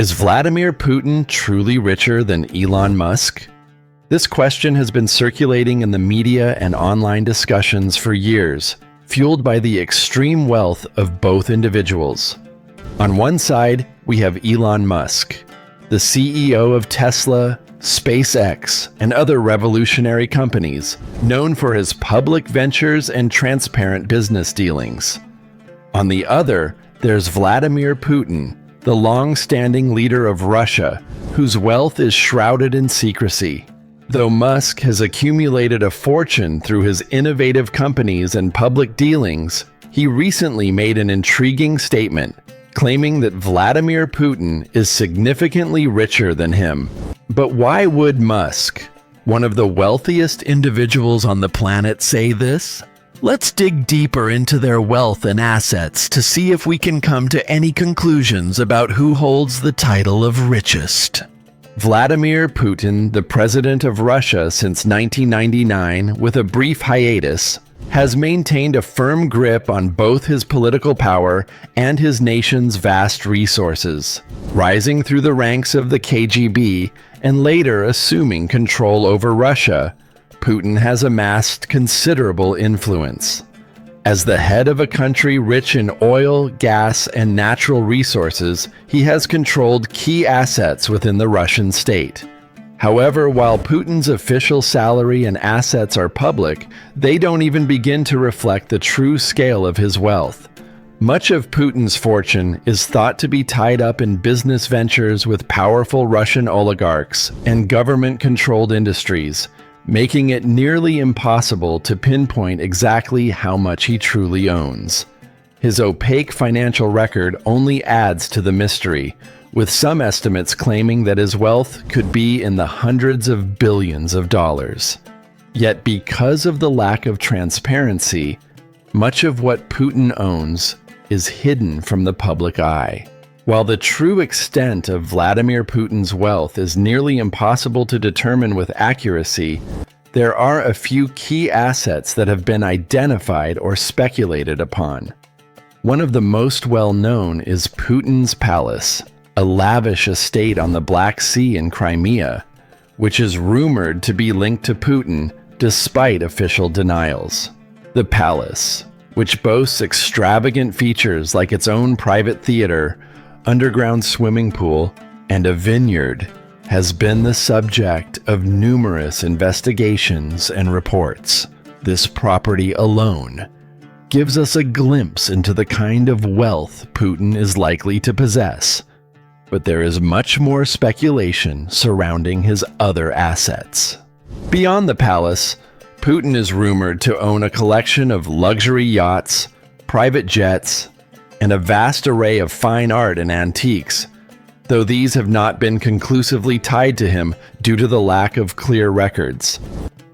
Is Vladimir Putin truly richer than Elon Musk? This question has been circulating in the media and online discussions for years, fueled by the extreme wealth of both individuals. On one side, we have Elon Musk, the CEO of Tesla, SpaceX, and other revolutionary companies, known for his public ventures and transparent business dealings. On the other, there's Vladimir Putin, the long-standing leader of Russia, whose wealth is shrouded in secrecy. Though Musk has accumulated a fortune through his innovative companies and public dealings, he recently made an intriguing statement, claiming that Vladimir Putin is significantly richer than him. But why would Musk, one of the wealthiest individuals on the planet, say this? Let's dig deeper into their wealth and assets to see if we can come to any conclusions about who holds the title of richest. Vladimir Putin, the president of Russia since 1999, with a brief hiatus, has maintained a firm grip on both his political power and his nation's vast resources, rising through the ranks of the KGB and later assuming control over Russia. Putin has amassed considerable influence. As the head of a country rich in oil, gas, and natural resources, he has controlled key assets within the Russian state. However, while Putin's official salary and assets are public, they don't even begin to reflect the true scale of his wealth. Much of Putin's fortune is thought to be tied up in business ventures with powerful Russian oligarchs and government-controlled industries, making it nearly impossible to pinpoint exactly how much he truly owns. His opaque financial record only adds to the mystery, with some estimates claiming that his wealth could be in the hundreds of billions of dollars. Yet because of the lack of transparency, much of what Putin owns is hidden from the public eye. While the true extent of Vladimir Putin's wealth is nearly impossible to determine with accuracy, there are a few key assets that have been identified or speculated upon. One of the most well-known is Putin's palace, a lavish estate on the Black Sea in Crimea, which is rumored to be linked to Putin despite official denials. The palace, which boasts extravagant features like its own private theater, underground swimming pool, and a vineyard, has been the subject of numerous investigations and reports. This property alone gives us a glimpse into the kind of wealth Putin is likely to possess. But there is much more speculation surrounding his other assets. Beyond the palace, Putin is rumored to own a collection of luxury yachts, private jets, and a vast array of fine art and antiques, though these have not been conclusively tied to him due to the lack of clear records.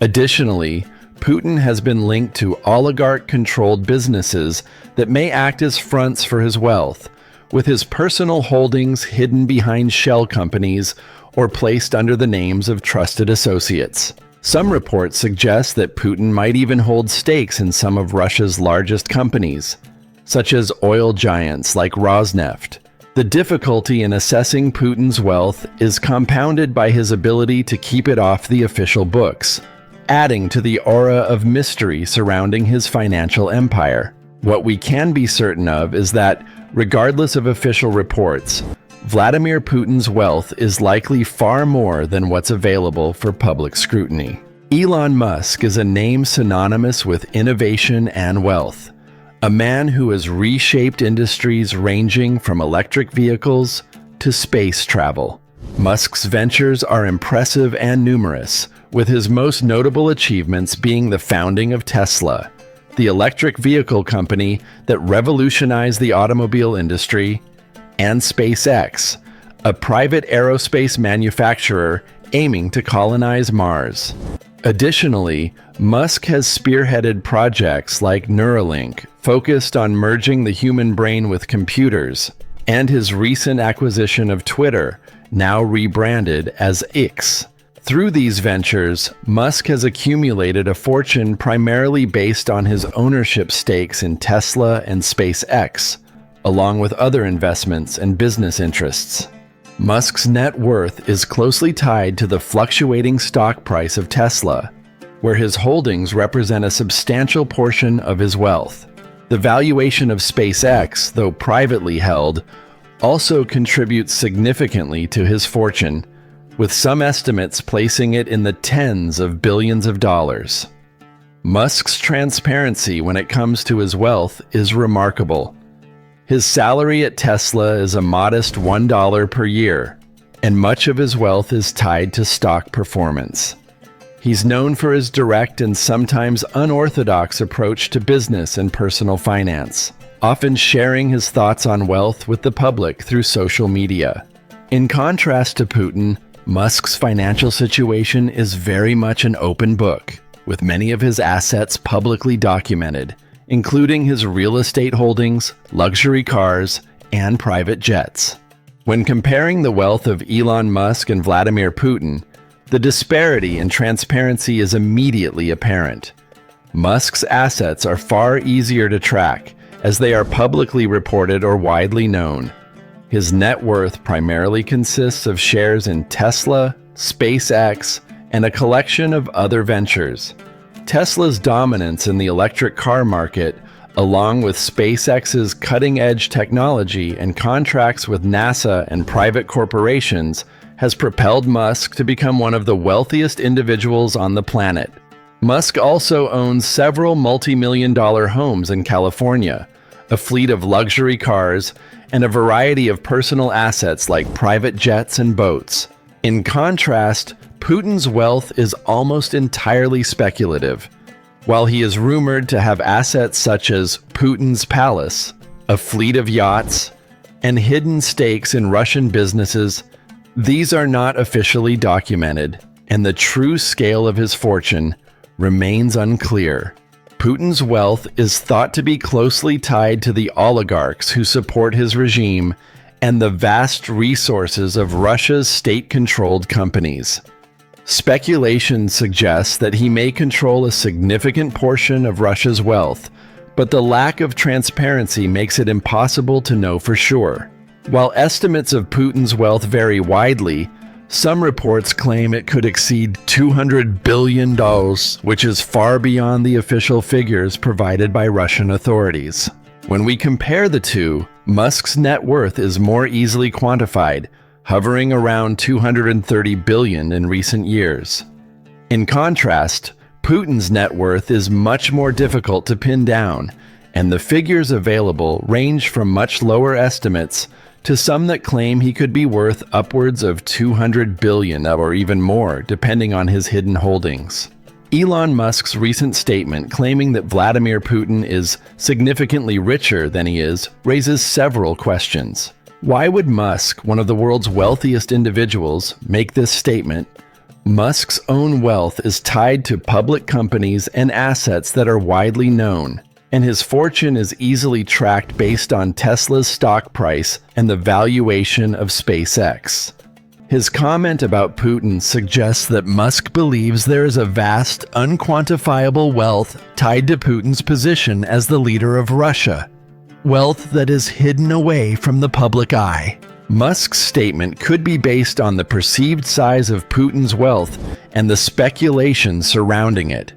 Additionally, Putin has been linked to oligarch-controlled businesses that may act as fronts for his wealth, with his personal holdings hidden behind shell companies or placed under the names of trusted associates. Some reports suggest that Putin might even hold stakes in some of Russia's largest companies, such as oil giants like Rosneft. The difficulty in assessing Putin's wealth is compounded by his ability to keep it off the official books, adding to the aura of mystery surrounding his financial empire. What we can be certain of is that, regardless of official reports, Vladimir Putin's wealth is likely far more than what's available for public scrutiny. Elon Musk is a name synonymous with innovation and wealth. A man who has reshaped industries ranging from electric vehicles to space travel. Musk's ventures are impressive and numerous, with his most notable achievements being the founding of Tesla, the electric vehicle company that revolutionized the automobile industry, and SpaceX, a private aerospace manufacturer aiming to colonize Mars. Additionally, Musk has spearheaded projects like Neuralink, focused on merging the human brain with computers, and his recent acquisition of Twitter, now rebranded as X. Through these ventures, Musk has accumulated a fortune primarily based on his ownership stakes in Tesla and SpaceX, along with other investments and business interests. Musk's net worth is closely tied to the fluctuating stock price of Tesla, where his holdings represent a substantial portion of his wealth. The valuation of SpaceX, though privately held, also contributes significantly to his fortune, with some estimates placing it in the tens of billions of dollars. Musk's transparency when it comes to his wealth is remarkable. His salary at Tesla is a modest $1 per year, and much of his wealth is tied to stock performance. He's known for his direct and sometimes unorthodox approach to business and personal finance, often sharing his thoughts on wealth with the public through social media. In contrast to Putin, Musk's financial situation is very much an open book, with many of his assets publicly documented, including his real estate holdings, luxury cars, and private jets. When comparing the wealth of Elon Musk and Vladimir Putin, the disparity in transparency is immediately apparent. Musk's assets are far easier to track, as they are publicly reported or widely known. His net worth primarily consists of shares in Tesla, SpaceX, and a collection of other ventures. Tesla's dominance in the electric car market, along with SpaceX's cutting-edge technology and contracts with NASA and private corporations, has propelled Musk to become one of the wealthiest individuals on the planet. Musk also owns several multi-million-dollar homes in California, a fleet of luxury cars, and a variety of personal assets like private jets and boats. In contrast, Putin's wealth is almost entirely speculative. While he is rumored to have assets such as Putin's palace, a fleet of yachts, and hidden stakes in Russian businesses, these are not officially documented, and the true scale of his fortune remains unclear. Putin's wealth is thought to be closely tied to the oligarchs who support his regime and the vast resources of Russia's state-controlled companies. Speculation suggests that he may control a significant portion of Russia's wealth, but the lack of transparency makes it impossible to know for sure. While estimates of Putin's wealth vary widely, some reports claim it could exceed $200 billion, which is far beyond the official figures provided by Russian authorities. When we compare the two, Musk's net worth is more easily quantified, hovering around $230 billion in recent years. In contrast, Putin's net worth is much more difficult to pin down, and the figures available range from much lower estimates to some that claim he could be worth upwards of $200 billion or even more, depending on his hidden holdings. Elon Musk's recent statement claiming that Vladimir Putin is significantly richer than he is raises several questions. Why would Musk, one of the world's wealthiest individuals, make this statement? Musk's own wealth is tied to public companies and assets that are widely known, and his fortune is easily tracked based on Tesla's stock price and the valuation of SpaceX. His comment about Putin suggests that Musk believes there is a vast, unquantifiable wealth tied to Putin's position as the leader of Russia, wealth that is hidden away from the public eye. Musk's statement could be based on the perceived size of Putin's wealth and the speculation surrounding it.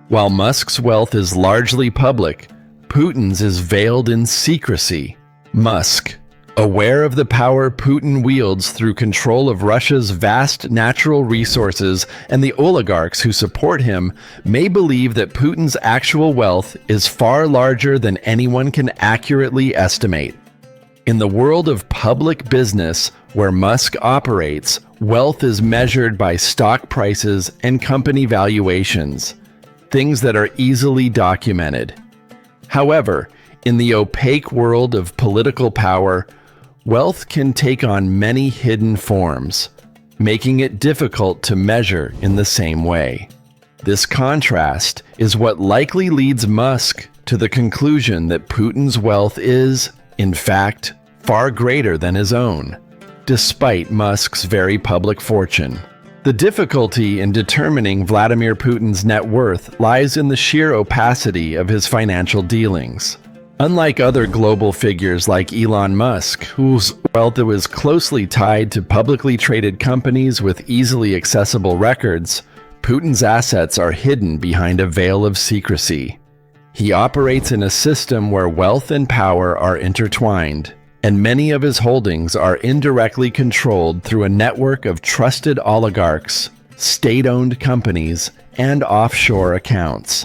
While Musk's wealth is largely public, Putin's is veiled in secrecy. Musk, aware of the power Putin wields through control of Russia's vast natural resources and the oligarchs who support him, may believe that Putin's actual wealth is far larger than anyone can accurately estimate. In the world of public business where Musk operates, wealth is measured by stock prices and company valuations, things that are easily documented. However, in the opaque world of political power, wealth can take on many hidden forms, making it difficult to measure in the same way. This contrast is what likely leads Musk to the conclusion that Putin's wealth is, in fact, far greater than his own, despite Musk's very public fortune. The difficulty in determining Vladimir Putin's net worth lies in the sheer opacity of his financial dealings. Unlike other global figures like Elon Musk, whose wealth was closely tied to publicly traded companies with easily accessible records, Putin's assets are hidden behind a veil of secrecy. He operates in a system where wealth and power are intertwined, and many of his holdings are indirectly controlled through a network of trusted oligarchs, state-owned companies, and offshore accounts.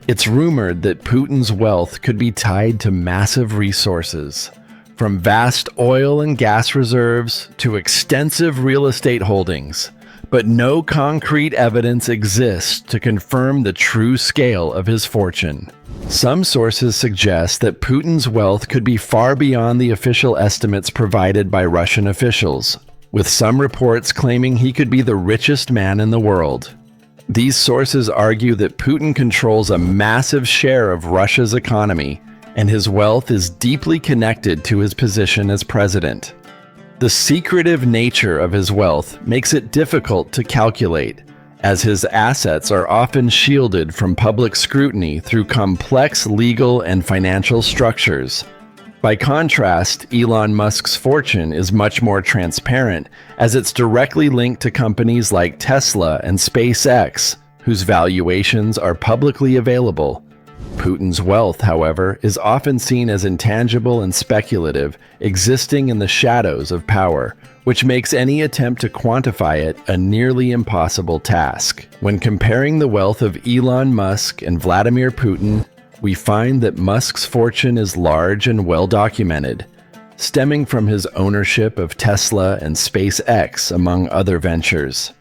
It's rumored that Putin's wealth could be tied to massive resources, from vast oil and gas reserves to extensive real estate holdings, but no concrete evidence exists to confirm the true scale of his fortune. Some sources suggest that Putin's wealth could be far beyond the official estimates provided by Russian officials, with some reports claiming he could be the richest man in the world. These sources argue that Putin controls a massive share of Russia's economy, and his wealth is deeply connected to his position as president. The secretive nature of his wealth makes it difficult to calculate, as his assets are often shielded from public scrutiny through complex legal and financial structures. By contrast, Elon Musk's fortune is much more transparent, as it's directly linked to companies like Tesla and SpaceX, whose valuations are publicly available. Putin's wealth, however, is often seen as intangible and speculative, existing in the shadows of power, which makes any attempt to quantify it a nearly impossible task. When comparing the wealth of Elon Musk and Vladimir Putin, we find that Musk's fortune is large and well documented, stemming from his ownership of Tesla and SpaceX, among other ventures.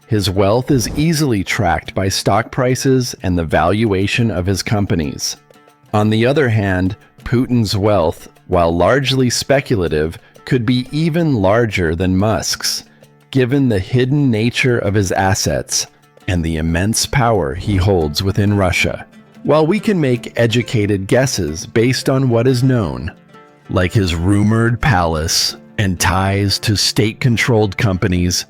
His wealth is easily tracked by stock prices and the valuation of his companies. On the other hand, Putin's wealth, while largely speculative, could be even larger than Musk's, given the hidden nature of his assets and the immense power he holds within Russia. While we can make educated guesses based on what is known, like his rumored palace and ties to state-controlled companies,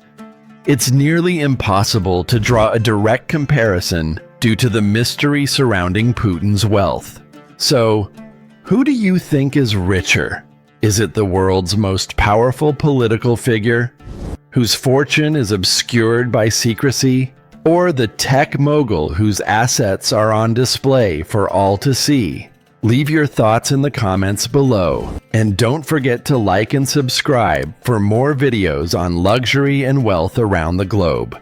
it's nearly impossible to draw a direct comparison due to the mystery surrounding Putin's wealth. So, who do you think is richer? Is it the world's most powerful political figure, whose fortune is obscured by secrecy, or the tech mogul whose assets are on display for all to see? Leave your thoughts in the comments below, and don't forget to like and subscribe for more videos on luxury and wealth around the globe.